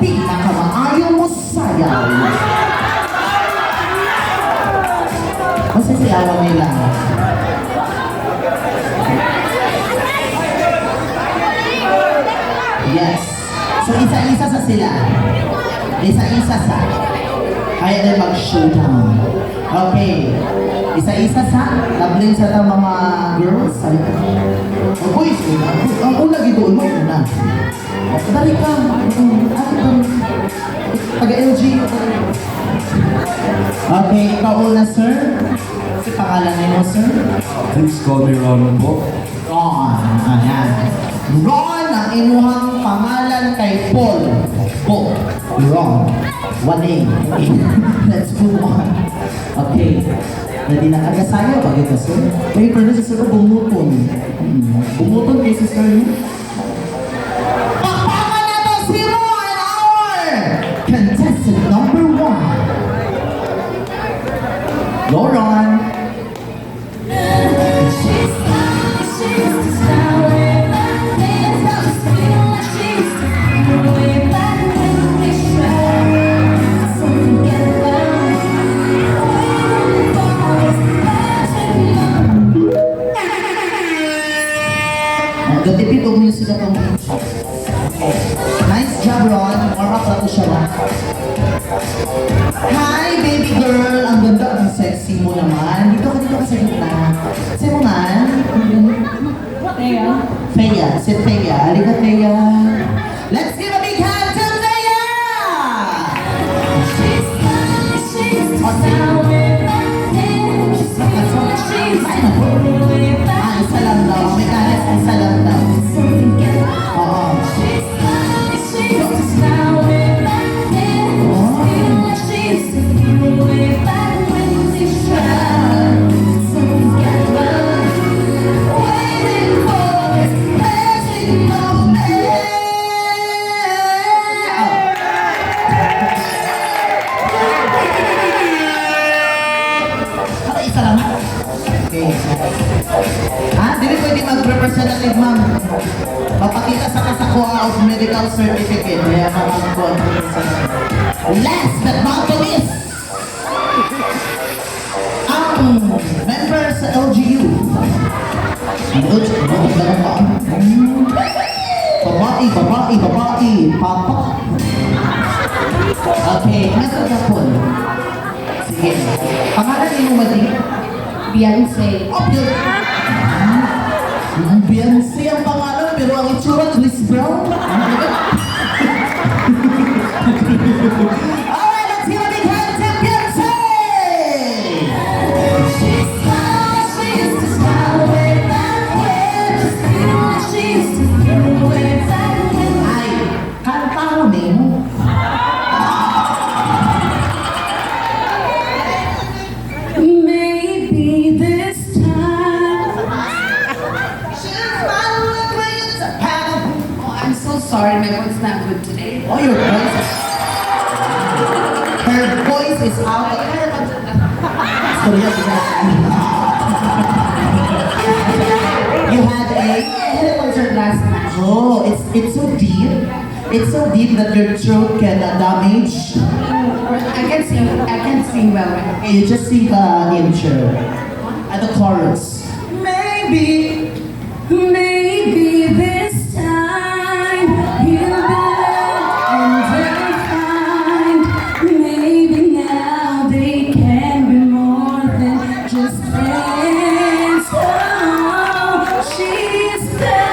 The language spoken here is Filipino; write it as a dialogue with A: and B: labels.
A: pinakamaayong mo sayaw. Masisiyawan nila. Yes. So, isa-isa sa sila. Isa-isa sa. Kaya din mag-showdown. Okay. Isa-isa sa. Lablin sa itong mga girls. O boys, ang una gito, mo una. Dali ka. Taga-LG. Okay, ikaw una, sir. Si pangalan niyo, sir?
B: Please call me Ron po.
A: Ron. Ayan. Ron, ang imuhang pangalan kay Paul. Paul. Ron. One name. Okay. Let's move on. Okay. Ready na agasayo pag ito, sir? May pwede sa sir bumuton. Bumuton kay sister niyo? Pakpakan na to si Ron, our contestant number 1. Go, Ron. Gatipid o music na itong nice job, Ron. Warm-up na to siya na. Hi, baby girl. Ang ganda, ang sexy mo naman. Dito ka sa gitna. Kasi mo man?
C: Thea.
A: Thea. Si Thea. Halika, Thea. Let's give a big hand to Thea! Isa lang daw. May kares, isa lang daw. Oo. Isa lang. Okay. Dili pwede mag-representative, ma'am. Papakita sa kasakuha of medical certificate. Kaya makakakuha. Last but not the least, ang member sa LGU. Babae, papa. Okay, nasa kapon. Sige. Pangalan niyo mo mali?
C: Beyonce.
A: Oh, ang Beyonce ang pangalan, pero ang itsura, Chris Brown. Alright, let's give a big hand to Beyonce! Ay, kanta mo, Nemo.
C: Maybe this time. Oh, I'm so sorry, my voice is not good today.
A: Oh, your voice is... Her voice is out. Sorry, you had a...
C: I had a concert last night.
A: Oh, it's so deep. It's so deep that your throat can damage.
C: I can't sing well right now.
A: You just sing the intro at the chorus.
C: Maybe this time he'll be and find. Maybe now they can be more than just friends. Oh, she's back.